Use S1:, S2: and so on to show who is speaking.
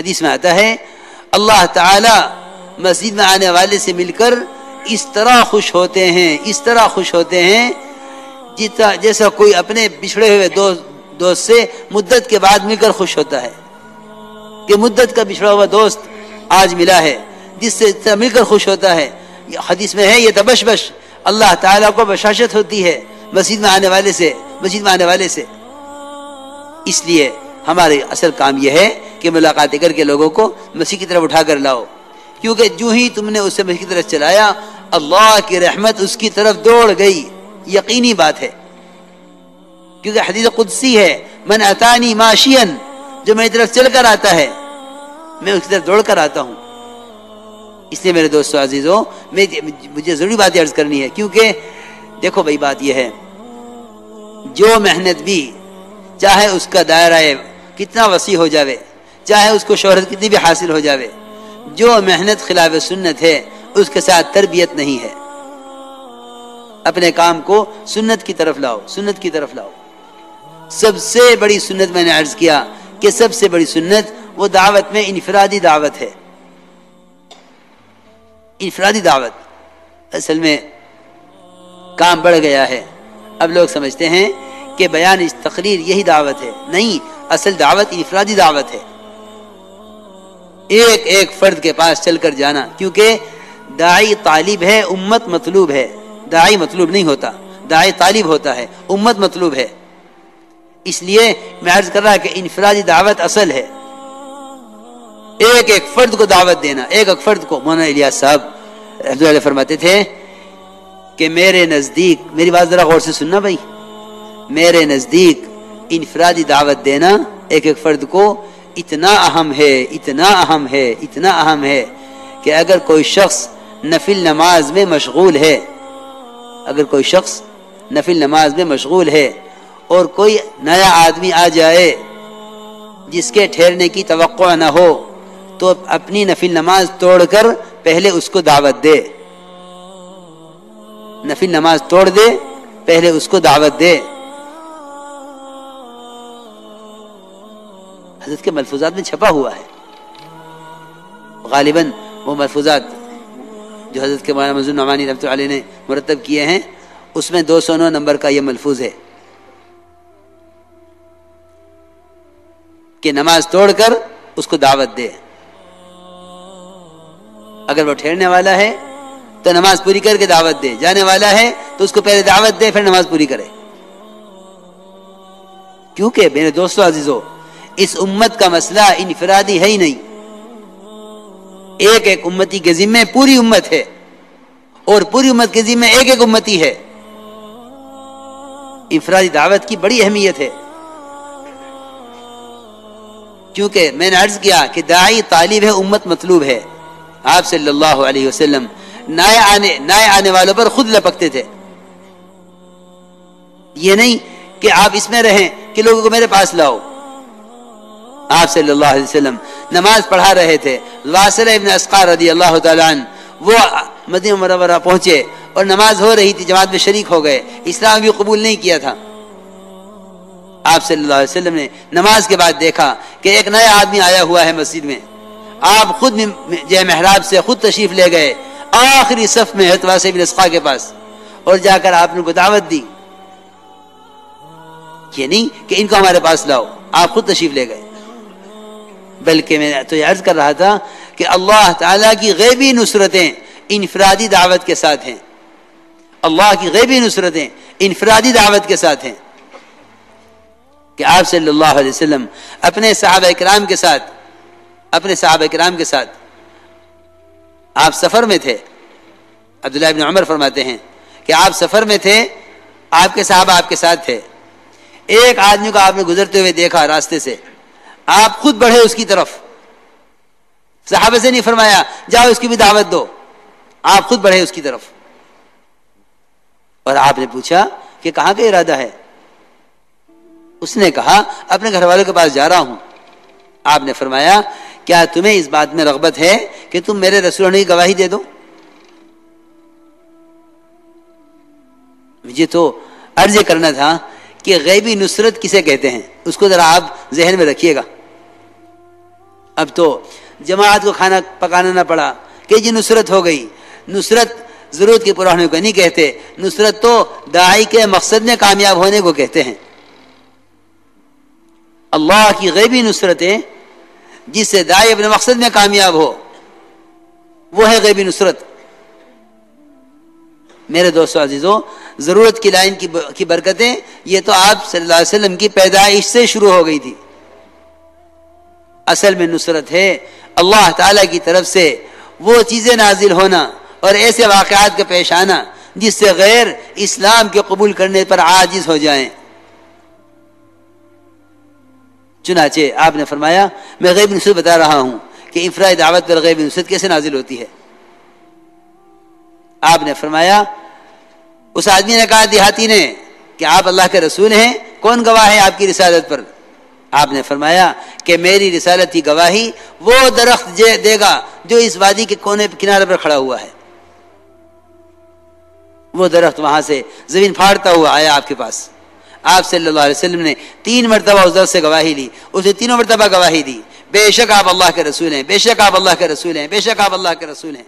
S1: حدیث میں آتا ہے اللہ تعالی مسجد میں آنے والے سے مل کر اس طرح خوش ہوتے ہیں جیسا کوئی اپنے بچھڑے ہوئے دوست سے مدت کے بعد مل کر خوش ہوتا ہے کہ مدت کا بچھڑا ہوا دوست آج ملا ہے، جس سے مل کر خوش ہوتا ہے. حدیث میں ہے یہ تبشبش اللہ تعالیٰ کو بشاشت ہوتی ہے مسجد میں آنے والے سے. اس لیے ہمارے اصل کام یہ ہے کہ ملاقاتیں کر کے لوگوں کو مسیح کی طرف اٹھا کر لاؤ، کیونکہ جو ہی تم نے اسے مسیح کی طرف چلایا اللہ کی رحمت اس کی طرف دوڑ گئی. یقینی بات ہے، کیونکہ حدیث قدسی ہے من اتانی ماشین، جو میری طرف چل کر آتا ہے میں اس کی طرف دوڑ کر آتا ہوں. اس لیے میرے دوستو عزیزو مجھے ضروری بات عرض کرنی ہے، کیونکہ دیکھو بھائی بات یہ ہے جو محنت بھی چاہے اس کا دائرہ کتنا وسیع ہو جاوے، چاہے اس کو شہرت کتنی بھی حاصل ہو جاوے، جو محنت خلاف سنت ہے اس کے ساتھ تربیت نہیں ہے. اپنے کام کو سنت کی طرف لاؤ. سب سے بڑی سنت میں نے عرض کیا کہ سب سے بڑی سنت وہ دعوت میں انفرادی دعوت ہے. انفرادی دعوت اصل میں کام بڑھ گیا ہے. اب لوگ سمجھتے ہیں کہ بیان تقریر یہی دعوت ہے. نہیں، اصل دعوت انفرادی دعوت ہے. ایک فرد کے پاس چل کر جانا، کیونکہ داعی طالب ہے، امت مطلوب ہے. داعی مطلوب نہیں ہوتا، داعی طالب ہوتا ہے، امت مطلوب ہے. اس لیے میں عرض کر رہا کہ انفرادی دعوت اصل ہے. ایک فرد کو دعوت دینا، ایک فرد کو. مولانا الیاس صاحب رحمۃ اللہ فرماتے تھے کہ میرے نزدیک، میری بات ذرا غور سے سننا بھائی، میرے نزدیک انفرادی دعوت دینا ایک فرد کو اتنا اہم ہے کہ اگر کوئی شخص نفل نماز میں مشغول ہے اور کوئی نیا آدمی آ جائے جس کے ٹھہرنے کی توقع نہ ہو تو اپنی نفل نماز توڑ کر پہلے اس کو دعوت دے. نفل نماز توڑ دے، پہلے اس کو دعوت دے. حضرت کے ملفوظات میں چھپا ہوا ہے، غالباً وہ ملفوظات جو حضرت کے مولانا منظور نعمانی رحمۃ اللہ علیہ نے مرتب کیے ہیں، اس میں 209 نمبر کا یہ ملفوظ ہے کہ نماز توڑ کر اس کو دعوت دے. اگر وہ ٹھہرنے والا ہے تو نماز پوری کر کے دعوت دے، جانے والا ہے تو اس کو پہلے دعوت دے پھر نماز پوری کرے. کیونکہ میرے دوستو عزیزو اس امت کا مسئلہ انفرادی ہے ہی نہیں. ایک امتی کے ذمہ پوری امت ہے، اور پوری امت کے ذمہ ایک امتی ہے. انفرادی دعوت کی بڑی اہمیت ہے، کیونکہ میں نے عرض کیا کہ داعی طالب ہے، امت مطلوب ہے. آپ صلی اللہ علیہ وسلم نئے آنے والوں پر خود لپکتے تھے. یہ نہیں کہ آپ اس میں رہیں کہ لوگوں کو میرے پاس لاؤ. آپ صلی اللہ علیہ وسلم نماز پڑھا رہے تھے، واصلہ ابن اسقار رضی اللہ تعالیٰ عنہ وہ مدینہ منورہ پہنچے اور نماز ہو رہی تھی، جماعت میں شریک ہو گئے. اسلام بھی قبول نہیں کیا تھا. آپ صلی اللہ علیہ وسلم نے نماز کے بعد دیکھا کہ ایک نیا آدمی آیا ہوا ہے مسجد میں. آپ خود جو محراب سے خود تشریف لے گئے آخری صف میں حضرت واصلہ ابن اسقار کے پاس، اور جا کر آپ نے ان کو دعوت دی. یہ نہیں کہ ان کو ہمارے پاس لاؤ، آپ خود تشریف لے گئے. بلکہ میں تو یہ عرض کر رہا تھا کہ اللہ تعالیٰ کی غیبی نصرتیں انفرادی دعوت کے ساتھ ہیں. اللہ کی غیبی نصرتیں انفرادی دعوت کے ساتھ ہیں. کہ آپ صلی اللہ علیہ وسلم اپنے صحابہ کرام کے ساتھ آپ سفر میں تھے. عبداللہ ابن عمر فرماتے ہیں کہ آپ سفر میں تھے، آپ کے صحابہ آپ کے ساتھ تھے. ایک آدمی کو آپ نے گزرتے ہوئے دیکھا راستے سے، آپ خود بڑھے اس کی طرف. صحابہ سے نہیں فرمایا جاؤ اس کی بھی دعوت دو، آپ خود بڑھے اس کی طرف. اور آپ نے پوچھا کہ کہاں کا ارادہ ہے؟ اس نے کہا اپنے گھر والوں کے پاس جا رہا ہوں. آپ نے فرمایا کیا تمہیں اس بات میں رغبت ہے کہ تم میرے رسول ہونے کی گواہی دے دو؟ مجھے تو عرض کرنا تھا کہ غیبی نصرت کسے کہتے ہیں، اس کو ذرا آپ ذہن میں رکھیے گا. اب تو جماعت کو کھانا پکانا نہ پڑا کہ جی نصرت ہو گئی. نصرت ضرورت کے پورا ہونے کو نہیں کہتے، نصرت تو داعی کے مقصد میں کامیاب ہونے کو کہتے ہیں. اللہ کی غیبی نصرتیں جس سے داعی اپنے مقصد میں کامیاب ہو، وہ ہے غیبی نصرت. میرے دوستو عزیزو، ضرورت کی لائن کی برکتیں یہ تو آپ صلی اللہ علیہ وسلم کی پیدائش سے شروع ہو گئی تھی. اصل میں نصرت ہے اللہ تعالی کی طرف سے وہ چیزیں نازل ہونا اور ایسے واقعات کا پیش آنا جس سے غیر اسلام کے قبول کرنے پر عاجز ہو جائیں. چنانچہ آپ نے فرمایا میں غیبی نصرت بتا رہا ہوں کہ افراء دعوت پر غیبی نصرت کیسے نازل ہوتی ہے. آپ نے فرمایا، اس آدمی نے کہا دیہاتی نے کہ آپ اللہ کے رسول ہیں، کون گواہ ہے آپ کی رسالت پر؟ آپ نے فرمایا کہ میری رسالت کی گواہی وہ درخت دے گا جو اس وادی کے کونے کنارے پر کھڑا ہوا ہے. وہ درخت وہاں سے زمین پھاڑتا ہوا آیا آپ کے پاس. آپ صلی اللہ علیہ وسلم نے 3 مرتبہ اس درخت سے گواہی لی. اس نے 3 مرتبہ گواہی دی، بے شک آپ اللہ کے رسول ہیں، بے شک آپ اللہ کے رسول ہیں، بے شک آپ اللہ کے رسول ہیں.